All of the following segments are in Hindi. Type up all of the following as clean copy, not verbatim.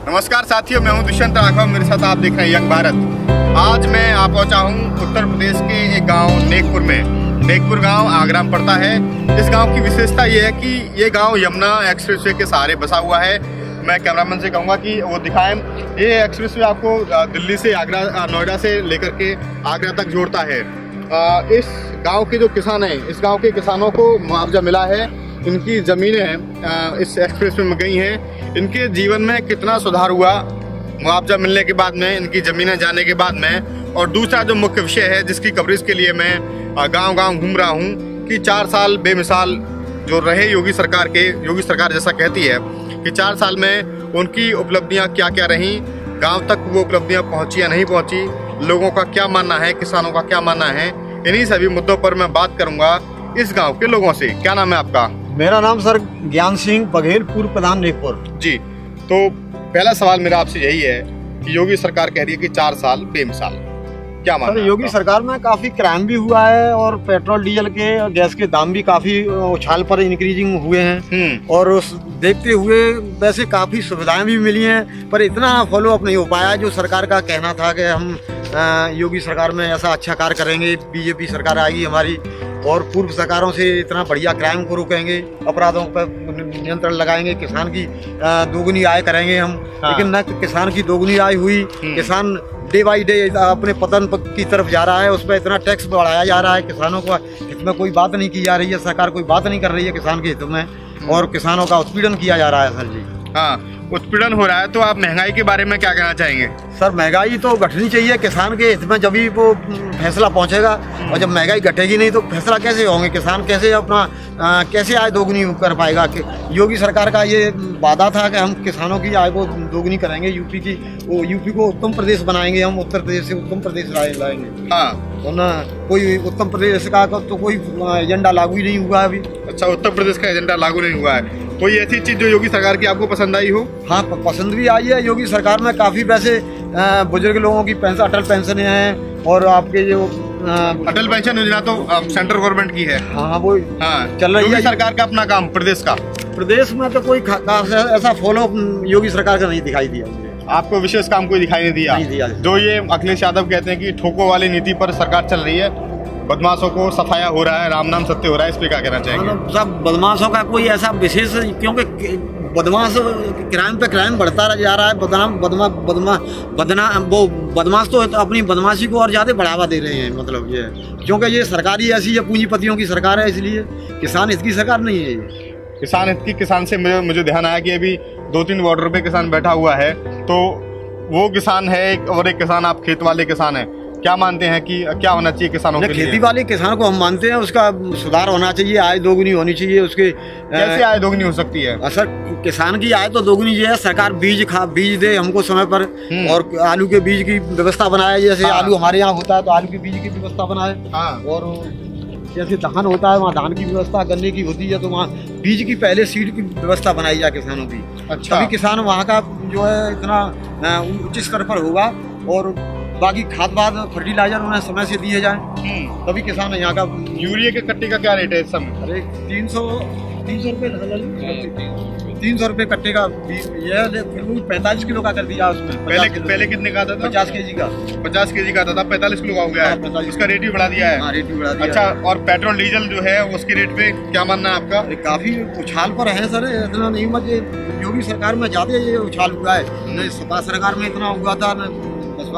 नमस्कार साथियों, मैं हूं दुष्यंत राघव। मेरे साथ आप देख रहे हैं यंग भारत। आज मैं आ पहुंचा हूं उत्तर प्रदेश के एक गांव नेकपुर में। नेकपुर गांव आगरा में पड़ता है। इस गांव की विशेषता ये है कि ये गांव यमुना एक्सप्रेसवे के सहारे बसा हुआ है। मैं कैमरामैन से कहूँगा कि वो दिखाएं। ये एक्सप्रेसवे आपको दिल्ली से आगरा, नोएडा से लेकर के आगरा तक जोड़ता है। इस गाँव के जो किसान हैं, इस गाँव के किसानों को मुआवजा मिला है। इनकी ज़मीनें इस एक्सप्रेसवे में गई हैं। इनके जीवन में कितना सुधार हुआ मुआवजा मिलने के बाद में, इनकी ज़मीनें जाने के बाद में। और दूसरा जो मुख्य विषय है जिसकी कवरेज के लिए मैं गांव-गांव घूम रहा हूं कि 4 साल बेमिसाल जो रहे योगी सरकार के, योगी सरकार जैसा कहती है कि 4 साल में उनकी उपलब्धियां क्या क्या रहीं, गांव तक वो उपलब्धियां पहुंची या नहीं पहुंची, लोगों का क्या मानना है, किसानों का क्या मानना है, इन्हीं सभी मुद्दों पर मैं बात करूँगा इस गाँव के लोगों से। क्या नाम है आपका? मेरा नाम सर ज्ञान सिंह बघेल, पूर्व प्रधान नेकपुर जी। तो पहला सवाल मेरा आपसे यही है कि योगी सरकार कह रही है कि 4 साल बेमिसाल, क्या मानना है? योगी सरकार में काफी क्राइम भी हुआ है और पेट्रोल डीजल के और गैस के दाम भी काफी उछाल पर इंक्रीजिंग हुए हैं। और उस देखते हुए वैसे काफी सुविधाएं भी मिली हैं, पर इतना फॉलो अप नहीं हो पाया जो सरकार का कहना था कि हम योगी सरकार में ऐसा अच्छा कार्य करेंगे, बीजेपी सरकार आएगी हमारी और पूर्व सरकारों से इतना बढ़िया क्राइम को रोकेंगे, अपराधों पर नियंत्रण लगाएंगे, किसान की दोगुनी आय करेंगे हम। लेकिन न किसान की दोगुनी आय हुई, किसान डे बाई डे अपने पतन की तरफ जा रहा है। उस पर इतना टैक्स बढ़ाया जा रहा है, किसानों का हित में कोई बात नहीं की जा रही है, सरकार कोई बात नहीं कर रही है किसान के हित में, और किसानों का उत्पीड़न किया जा रहा है सर जी। हाँ, उत्पीड़न हो रहा है। तो आप महंगाई के बारे में क्या कहना चाहेंगे? सर महंगाई तो घटनी चाहिए किसान के हित में, जब ही वो फैसला पहुंचेगा। और जब महंगाई घटेगी नहीं तो फैसला कैसे होंगे, किसान कैसे अपना कैसे आय दोगुनी कर पाएगा? कि योगी सरकार का ये वादा था कि हम किसानों की आय को दोगुनी करेंगे, यूपी को उत्तम प्रदेश बनाएंगे, हम उत्तर प्रदेश से उत्तम प्रदेश लाएंगे। हाँ, तो ना कोई उत्तम प्रदेश का तो कोई एजेंडा लागू ही नहीं हुआ अभी। अच्छा, उत्तर प्रदेश का एजेंडा लागू नहीं हुआ है। कोई ऐसी चीज जो योगी सरकार की आपको पसंद आई हो? हाँ, पसंद भी आई है। योगी सरकार में काफी वैसे बुजुर्ग लोगों की पेंशन, अटल पेंशन है, और आपके जो अटल पेंशन योजना तो सेंट्रल गवर्नमेंट की है। हाँ, वो चल रही है। सरकार का अपना काम, प्रदेश में तो कोई ऐसा फॉलो योगी सरकार का नहीं दिखाई दिया मुझे। आपको विशेष काम कोई दिखाई नहीं दिया? जो ये अखिलेश यादव कहते हैं कि ठोको वाली नीति पर सरकार चल रही है, बदमाशों को सफाया हो रहा है, राम नाम सत्य हो रहा है, इस पे क्या कहना चाहेंगे? सब बदमाशों का कोई ऐसा विशेष, क्योंकि बदमाश क्राइम पे क्राइम बढ़ता जा रहा है। वो बदमाश तो अपनी बदमाशी को और ज्यादा बढ़ावा दे रहे हैं, मतलब ये, क्योंकि ये सरकार ही ऐसी है, पूंजीपतियों की सरकार है, इसलिए किसान हित की सरकार नहीं है ये। किसान हित की, किसान से मुझे ध्यान आया कि अभी 2-3 बॉर्डर पे किसान बैठा हुआ है, तो वो किसान है और एक किसान आप खेत वाले किसान है। क्या मानते हैं कि क्या होना चाहिए किसानों के लिए? खेती वाले किसान को हम मानते हैं उसका सुधार होना चाहिए, आय दोगुनी होनी चाहिए उसके। कैसे आय दोगुनी हो सकती है? सर किसान की आय तो दोगुनी जो है, सरकार बीज दे हमको समय पर, और आलू के बीज की व्यवस्था बनाए। जैसे आलू हमारे यहाँ होता है तो आलू के बीज की व्यवस्था बनाए, और जैसे धान होता है वहाँ धान की व्यवस्था, गन्ने की होती है तो वहाँ बीज की पहले सीड की व्यवस्था बनाई जाए किसानों की। अच्छा, तभी किसान वहाँ का जो है इतना उच्च स्तर पर होगा, और बाकी खाद फर्टिलाइजर उन्हें समय से दिए जाए, तभी किसान यहाँ का। यूरिया के कट्टे का क्या रेट है इस समय? अरे 300 रुपये, 300 रुपये कट्टे का। ये 45 किलो का कर दिया उसमें। पहले कितने का आता था? 50 केजी का। 50 केजी का आता था, 45 किलो का हो गया है। उसका रेट भी बढ़ा दिया है। हाँ, रेट भी बढ़ा दिया। अच्छा, और पेट्रोल डीजल जो है उसकी रेट पे क्या मानना है आपका? काफी उछाल पर है सर, इतना नहीं, मुझे योगी सरकार में ज्यादा ये उछाल हुआ है, सपा सरकार में इतना हुआ था न।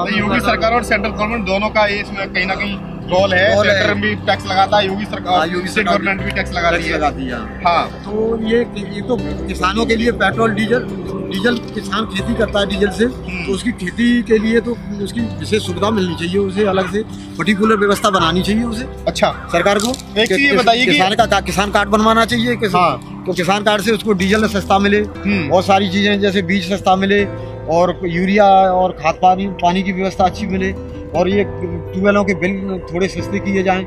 योगी सरकार और सेंट्रल गवर्नमेंट दोनों का इसमें कहीं ना कहीं रोल है। सेंटर भी टैक्स लगाता है, योगी सरकार, स्टेट गवर्नमेंट भी टैक्स लगा रही है। हाँ, तो ये तो किसानों के लिए पेट्रोल डीजल किसान खेती करता है डीजल से, तो उसकी खेती के लिए तो उसकी विशेष सुविधा मिलनी चाहिए, उसे अलग से पर्टिकुलर व्यवस्था बनानी चाहिए उसे। अच्छा, सरकार को एक चीज ये बताइए, किसान कार्ड बनवाना चाहिए। तो किसान कार्ड से उसको डीजल सस्ता मिले, और सारी चीजें जैसे बीज सस्ता मिले, और यूरिया और खाद पानी की व्यवस्था अच्छी मिले, और ये ट्यूबवेलों के बिल थोड़े सस्ते किए जाएं,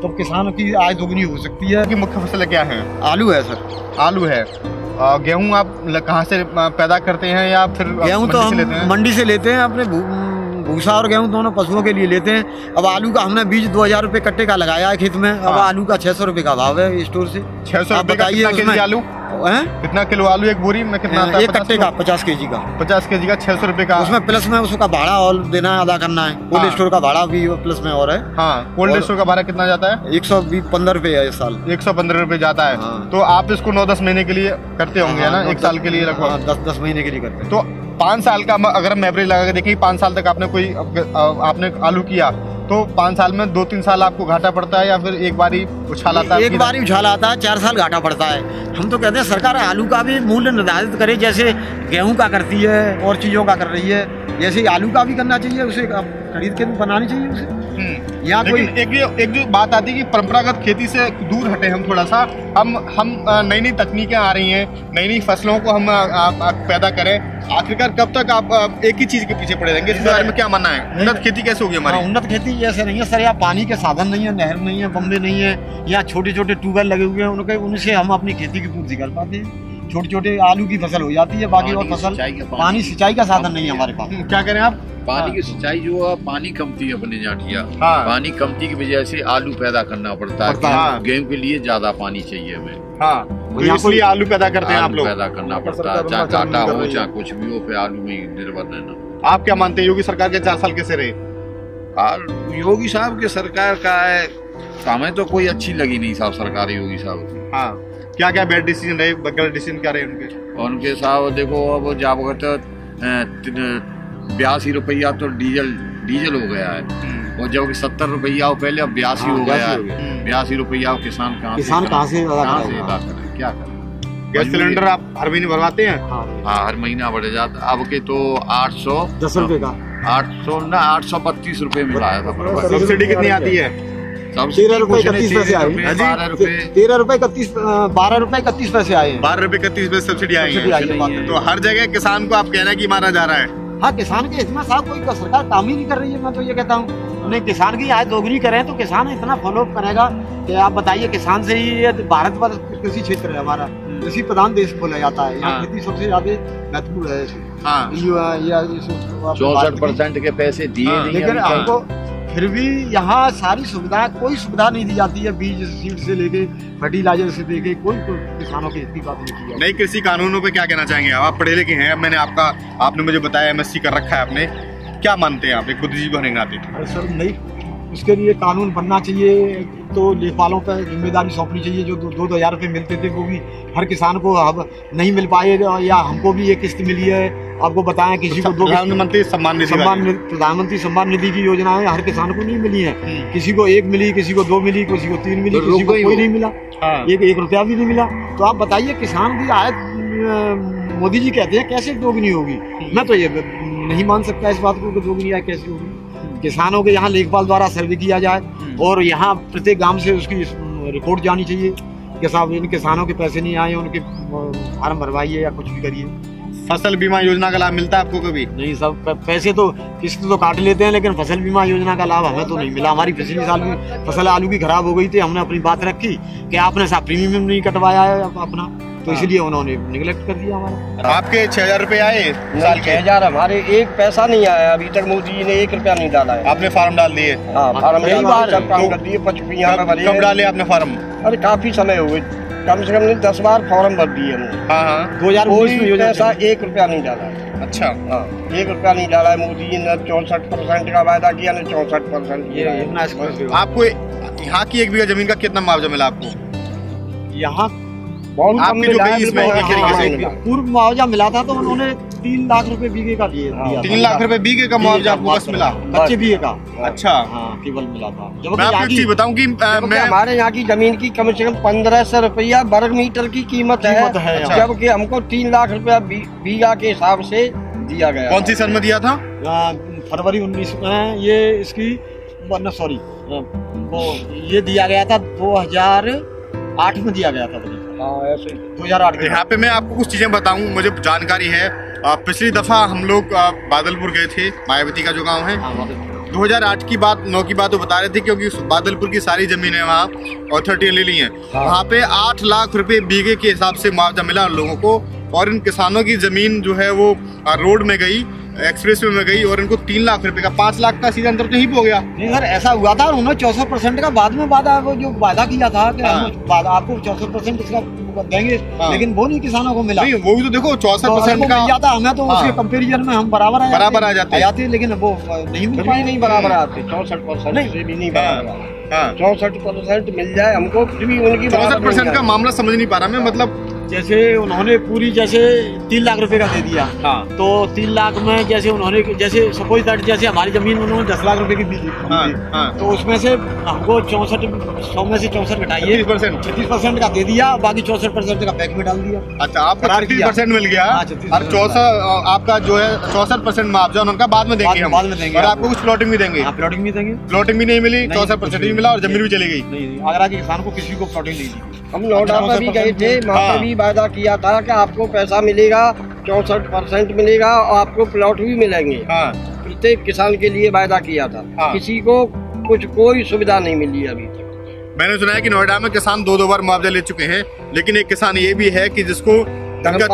तो किसानों की आय दोगुनी हो सकती है। कि मुख्य फसल क्या है? आलू है सर। आलू है। गेहूं आप कहाँ से पैदा करते हैं, या फिर गेहूं तो हम मंडी से लेते हैं, अपने भूसा और गेहूं दोनों पशुओं के लिए लेते हैं। अब आलू का हमने बीज 2000 रुपये कट्टे का लगाया है खेत में। अब आलू का 600 रुपये का भाव है स्टोर से। 600 रुपये का आलू? कितना किलो आलू एक बोरी में कितना आता है? एक कट्टे का 50 kg का। 50 kg का 600 रुपए का। उसमें प्लस में उसका भाड़ा और देना अदा करना है। कोल्ड स्टोर का भाड़ा भी प्लस में और है। हाँ, कोल्ड स्टोर का भाड़ा कितना जाता है? 115 रुपए है इस साल। 115 रुपए जाता है। तो आप इसको 9-10 महीने के लिए करते होंगे ना? एक साल के लिए लगभग 10 महीने के लिए करते हैं। तो 5 साल का अगर हम एवरेज लगा के देखें, 5 साल तक आपने आलू किया तो 5 साल में 2-3 साल आपको घाटा पड़ता है या फिर एक बारी उछाल आता है? एक बार उछाल आता है, 4 साल घाटा पड़ता है। हम तो कहते हैं सरकार आलू का भी मूल्य निर्धारित करे, जैसे गेहूं का करती है और चीजों का कर रही है, जैसे आलू का भी करना चाहिए। उसे खरीद के बनानी चाहिए उसे। यहाँ कोई एक जो बात आती है कि परंपरागत खेती से दूर हटे हम थोड़ा सा, हम नई तकनीकें आ रही हैं, नई फसलों को हम पैदा करें। आखिरकार कब तक आप एक ही चीज के पीछे पड़े रहेंगे? इस बारे में क्या मानना है? उन्नत खेती कैसे होगी हमारी? उन्नत खेती जैसे नहीं है सर, यहाँ पानी के साधन नहीं है, नहर नहीं है, बम्बे नहीं है, यहाँ छोटे छोटे ट्यूबवेल लगे हुए हैं, उनसे हम अपनी खेती की पूर्ति कर पाते हैं। छोटे छोटे आलू की फसल हो जाती है, बाकी और फसल पानी सिंचाई का साधन नहीं है हमारे पास। क्या करें आप? पानी की सिंचाई जो है, पानी कमती है अपने जाटिया। पानी कमती की वजह से आलू पैदा करना पड़ता है। गेहूं के लिए ज्यादा पानी चाहिए हमें। हाँ, तो इसलिए आलू पैदा करते हैं आप लोग। पैदा करना पड़ता है, चाहे काटा हो चाहे कुछ भी हो, पे आलू में निर्भर रहना। आप क्या मानते हैं योगी सरकार के 4 साल कैसे रहे? योगी साहब के सरकार का है, हमें तो कोई अच्छी लगी नहीं साहब सरकार योगी साहब की। हाँ, क्या क्या बैड डिसीजन रहे, गलत डिसीजन क्या रहे उनके साहब? देखो अब जब 82 रुपया तो डीजल हो गया है, और जब 70 रुपया हो पहले, अब 82 हो गया है। 82 रुपया किसान कहाँ से क्या करे? गैस सिलेंडर आप हर महीने भरवाते हैं? हाँ, हर महीना बढ़ जाता। अब के तो 810 रुपए का 832 रुपए में लाया था। सब्सिडी कितनी आती है? 13 रुपए 31 पैसे आए। 12 रुपए 13 रुपए 12 रुपए 31 पैसे आए। 12 रुपए 31 पैसे सब्सिडी आई है। तो हर जगह किसान को आप कह रहे हैं कि मारा जा रहा है। हाँ, किसान के इसमें साहब कोई सरकार काम ही नहीं कर रही है। मैं तो ये कहता हूँ नहीं, किसान की आय दोगुनी करें तो किसान इतना फॉलो करेगा कि आप बताइए, किसान से ही भारत वर्ष कृषि क्षेत्र है हमारा, कृषि प्रधान देश बोला जाता है। यहाँ खेती सबसे ज्यादा महत्वपूर्ण है। 64% के पैसे दिए नहीं, लेकिन हमको फिर भी यहाँ सारी सुविधा, कोई सुविधा नहीं दी जाती है। बीज सीड से लेके फर्टिलाइजर से लेके कोई किसानों की इतनी बात नहीं की। नई कृषि कानूनों पे क्या कहना चाहेंगे? आप पढ़े लिखे हैं, आपने मुझे बताया MSc कर रखा है आपने, क्या मानते हैं आप एक बुद्धिजीवी होने के नाते? सर नहीं, उसके लिए कानून बनना चाहिए। तो लेखपालों पर जिम्मेदारी सौंपनी चाहिए। जो 2-2 रुपये मिलते थे वो भी हर किसान को अब नहीं मिल पाए, या हमको भी एक किस्त मिली है। आपको बताएं किसी को प्रधानमंत्री सम्मान निधि की योजना है, हर किसान को नहीं मिली है। किसी को 1 मिली, किसी को 2 मिली, किसी को 3 मिली, किसी को कोई नहीं मिला। 1 रुपया भी नहीं मिला। तो आप बताइए किसान की आय मोदी जी कहते हैं कैसे दोगुनी होगी? मैं तो ये नहीं मान सकता इस बात को कि दोगुनी आय कैसे होगी। किसानों के यहाँ लेखपाल द्वारा सर्वे किया जाए और यहाँ प्रत्येक गांव से उसकी रिपोर्ट जानी चाहिए कि साहब इन किसानों के पैसे नहीं आए, उनके फार्म भरवाइए या कुछ भी करिए। फसल बीमा योजना का लाभ मिलता है आपको कभी? नहीं सब पैसे तो किस्त तो काट लेते हैं, लेकिन फसल बीमा योजना का लाभ हमें तो नहीं मिला। हमारी पिछले साल में फसल आलू की खराब हो गई थी, हमने अपनी बात रखी कि आपने साहब प्रीमियम नहीं कटवाया है अपना, तो इसलिए उन्होंने निगलेक्ट कर दिया हमारा। आपके 6000 रुपए आए साल के? 6000 हमारे एक पैसा नहीं आया अभी तक। मोदी जी ने 1 रुपया नहीं डाला है। आपने फार्म डाल दिए? हाँ, फार्म सब काम कर दिए। 55 कब डाले आपने फार्म? अरे काफी समय हो गए, कम से कम 10 बार फॉर्म भर दिए हमने। 2019 में पैसा 1 रुपया नहीं डाला है। अच्छा, हाँ, 1 रुपया नहीं डाला है। मोदी जी ने 64% का वायदा किया, ने 64%। आपको यहाँ की 1 बीघा जमीन का कितना मुआवजा मिला आपको? यहाँ आपके जो गई इसमें एक तरीके से पूर्व मुआवजा मिला था तो उन्होंने 3 लाख रुपए बीघे का दिया। 3 लाख रुपए बीघे का मुआवजा आपको बस मिला? कच्चे बीघे का? अच्छा, हाँ, केवल मिला था। मैं आपको एक चीज बताऊं कि हमारे यहाँ की जमीन की कम से कम 1500 रुपया वर्ग मीटर की कीमत है, जबकि हमको 3 लाख रुपया बीघा के हिसाब से दिया गया। कौन सी सन में दिया था? फरवरी 19 में। ये इसकी सॉरी वो ये दिया गया था 2008 में दिया गया था। ऐसे 2008 के। यहाँ पे मैं आपको कुछ चीजें बताऊं, मुझे जानकारी है। पिछली दफा हम लोग बादलपुर गए थे, मायावती का जो गांव है। 2008 की बात 9 की बात वो बता रहे थे, क्योंकि बादलपुर की सारी जमीनें वहाँ अथॉरिटी ले ली हैं। वहाँ पे 8 लाख रुपए बीघे के हिसाब से मुआवजा मिला उन लोगों को, और इन किसानों की जमीन जो है वो रोड में गई एक्सप्रेस वे में गई और इनको 3 लाख रुपए का 5 लाख का सीधा अंतर तो ही हो गया। नहीं सर, ऐसा हुआ था, उन्होंने 64% का बाद में जो वादा किया था कि हम आपको 64% इसका देंगे, लेकिन वो नहीं किसानों को मिला। नहीं, वो भी तो देखो 64% का जाता, हमें तो उसके कंपेरिजन में हम बराबर आ जाते, लेकिन वो नहीं बराबर आते। 64% से भी नहीं बराबर, 64% मिल जाए हमको, फिर भी उनकी 64% का मामला समझ नहीं पा रहा मैं। मतलब जैसे उन्होंने पूरी जैसे 3 लाख रुपए का दे दिया, तो 3 लाख में जैसे उन्होंने जैसे सपोज दैट जैसे हमारी जमीन उन्होंने 10 लाख रुपए की दी, तो उसमें से हमको 100 में से 64 घटाइए 36% का दे दिया, बाकी 64% का बैंक में डाल दिया। अच्छा, आपको 36% मिल गया और 64 आपका जो है 64% मुआवजा उनका बाद में देंगे, बाद में देंगे, और आपको कुछ प्लॉटिंग भी देंगे। प्लॉटिंग भी देंगे, प्लॉटिंग भी नहीं मिली, 64% भी मिला और जमीन भी चली गई। नहीं, आगरा के किसान को किसी को प्लॉटिंग नहीं दी। हम नोएडा में भी गए थे, वहाँ पर भी वादा किया था कि आपको पैसा मिलेगा, 64% मिलेगा और आपको प्लॉट भी मिलेंगे। प्रत्येक किसान के लिए वादा किया था, किसी को कोई सुविधा नहीं मिली अभी तक। मैंने सुना है कि नोएडा में किसान 2 बार मुआवजा ले चुके हैं, लेकिन एक किसान ये भी है कि जिसको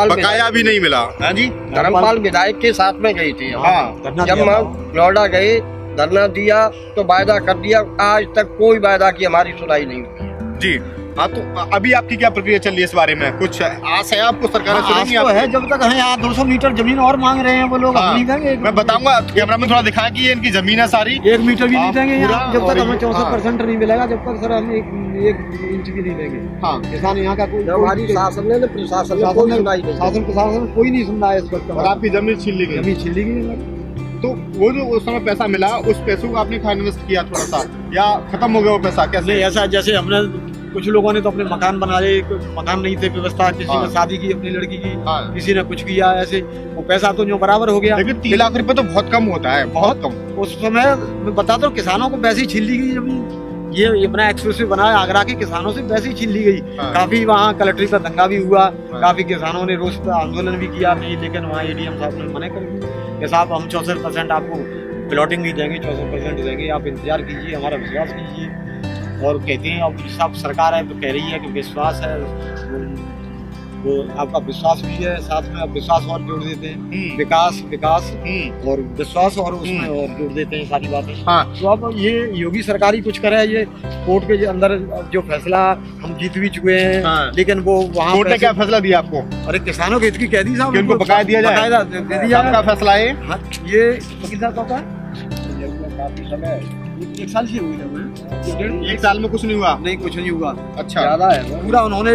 बकाया भी नहीं मिला। हाँ जी, धर्मपाल विधायक के साथ में गए थे। जब हम नोएडा गए, धरना दिया तो वादा कर दिया, आज तक कोई वादा की हमारी सुनाई नहीं हुई जी। हाँ, तो अभी आपकी क्या प्रक्रिया चल रही है इस बारे में? कुछ आस है आपको? सरकार सुनेगी आपको? है, जब तक है यहाँ 200 मीटर जमीन और मांग रहे हैं वो लोग, नहीं देंगे। मैं बताऊंगा, कैमरा में थोड़ा दिखाएं कि ये इनकी जमीन है सारी, 1 मीटर भी नहीं देंगे यहाँ, जब तक हमें 64% नहीं मिलेगा, जब तक सर हम 1 इंच भी नहीं देंगे। हाँ, किसान यहाँ का हमारी शासन ने प्रशासन कोई नहीं सुन रहा है इस वक्त। और आपकी जमीन छीन ली गई, जमीन छीन ली गई। तो वो जो उस समय पैसा मिला, उस पैसों को आपने कहाँ इन्वेस्ट किया थोड़ा सा, या खत्म हो गया वो पैसा? कैसे? ऐसा जैसे हमने कुछ लोगों ने तो अपने मकान बना लिए, मकान नहीं थे व्यवस्था, किसी ने शादी की अपनी लड़की की, किसी ने कुछ किया, ऐसे वो पैसा तो जो बराबर हो गया। लेकिन 3 लाख रुपए तो बहुत कम होता है, बहुत कम। उस समय मैं बताता हूँ, किसानों को वैसे ही छीन ली गई जमीन। ये अपना एक्सप्रेस वे बनाया, आगरा के किसानों से वैसे ही छीन ली गई। काफी वहाँ कलेक्ट्रेट पर दंगा भी हुआ, काफी किसानों ने रोष आंदोलन भी किया, नहीं, लेकिन वहाँ ADM साहब ने मना कर दिया कि साहब हम 64% आपको प्लॉटिंग भी देंगे, 64% देंगे, आप इंतजार कीजिए, हमारा विश्वास कीजिए। और कहते हैं अब सब सरकार है तो कह रही है कि विश्वास है, वो आपका विश्वास भी है, साथ में अब विश्वास और जोड़ देते हैं, विकास और विश्वास और उसमें और जोड़ देते हैं सारी बातें। तो अब ये योगी सरकार ही कुछ करे, ये कोर्ट के अंदर जो फैसला हम जीत भी चुके हैं, लेकिन वो वहाँ कोर्ट ने क्या फैसला दिया आपको? अरे किसानों की हित की कह दी साहब, उनको बकाया दिया जाए, दे दिया आपका फैसला है ये वकील साहब का काफी समय 1 साल से हुई है। 1 साल में कुछ नहीं हुआ? नहीं, कुछ नहीं हुआ। अच्छा, ज्यादा है पूरा। उन्होंने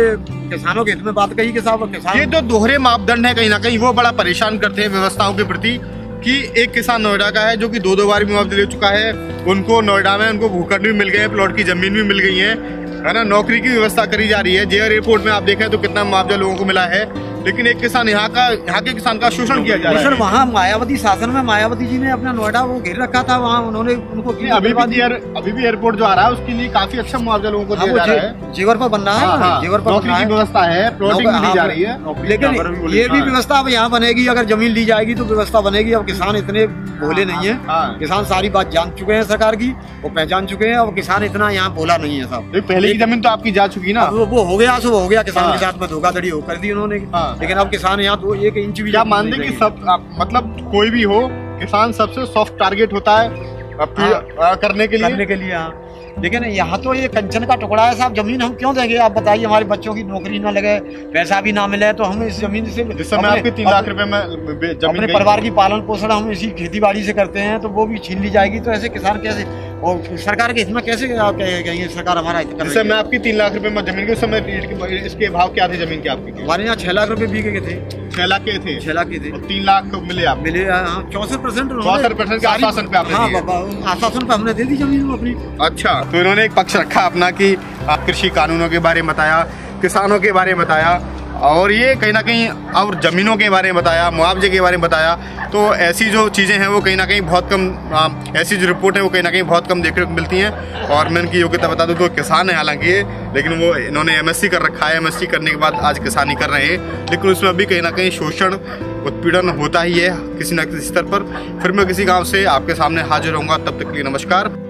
किसानों के हित में बात कही कि साहब किसान, ये तो दोहरे मापदंड है कहीं ना कहीं, वो बड़ा परेशान करते हैं व्यवस्थाओं के प्रति। कि एक किसान नोएडा का है जो कि 2 बार मुआवजा ले चुका है, उनको नोएडा में उनको भूखंड भी मिल गए, प्लॉट की जमीन भी मिल गई है ना, नौकरी की व्यवस्था करी जा रही है। JR एयरपोर्ट में आप देखें तो कितना मुआवजा लोगों को मिला है, लेकिन एक किसान यहाँ के किसान का शोषण किया जा रहा है। सर वहाँ मायावती शासन में मायावती जी ने अपना नोएडा वो घेर रखा था, वहाँ उन्होंने उनको अभी भी एयरपोर्ट जो आ रहा है उसके लिए काफी अच्छा मुआवजा लोगों को दिया जा रहा है। जेवर पर बन रहा है, जेवर पर नौकरी की व्यवस्था है, प्लॉटिंग दी जा रही है, लेकिन ये भी व्यवस्था अब यहाँ बनेगी। अगर जमीन ली जाएगी तो व्यवस्था बनेगी। अब किसान इतने भोले नहीं है, किसान सारी बात जान चुके हैं, सरकार की वो पहचान चुके हैं। अब किसान इतना यहाँ भोला नहीं है साहब। पहले की जमीन तो आपकी जा चुकी ना, वो हो गया, सो हो गया, किसान के साथ में धोखाधड़ी कर दी उन्होंने। लेकिन अब किसान यहाँ तो 1 इंच भी, क्या मानते कि सब मतलब कोई भी हो, किसान सबसे सॉफ्ट टारगेट होता है करने के लिए। लेकिन यहाँ तो ये कंचन का टुकड़ा है साहब, जमीन हम क्यों देंगे? आप बताइए, हमारे बच्चों की नौकरी ना लगे, पैसा भी ना मिले, तो हम इस जमीन से आपके 3 लाख रुपए में अपने परिवार की पालन पोषण हम इसी खेती बाड़ी से करते हैं, तो वो भी छीन ली जाएगी। तो ऐसे किसान कैसे, और सरकार के इसमें कैसे कहेंगे सरकार हमारा हित कर रही है? जैसे मैं आपकी 3 लाख रुपए में जमीन के समय इसके भाव क्या थे जमीन के आपके? हमारे यहाँ 6 लाख रुपए बीघे के थे। 6 लाख के थे? 6 लाख के थे। 3 लाख मिले आप? मिले 64% के आश्वासन पे आपने दिए? आश्वासन पे हमने दे दी जमीन अपनी। अच्छा, तो इन्होंने एक पक्ष रखा अपना कि कृषि कानूनों के बारे में बताया, किसानों के बारे में बताया, और ये कहीं ना कहीं और ज़मीनों के बारे में बताया, मुआवजे के बारे में बताया। तो ऐसी जो चीज़ें हैं वो कहीं ना कहीं बहुत कम, ऐसी जो रिपोर्ट है वो कहीं ना कहीं बहुत कम देखने को मिलती हैं। और मैं इनकी योग्यता बता दूं तो किसान है हालांकि, लेकिन वो इन्होंने MSc कर रखा है। MSc करने के बाद आज किसानी कर रहे हैं, लेकिन उसमें अभी कहीं ना कहीं शोषण, उत्पीड़न होता ही है किसी न किसी स्तर पर। फिर मैं किसी गाँव से आपके सामने हाजिर होऊंगा, तब तक के लिए नमस्कार।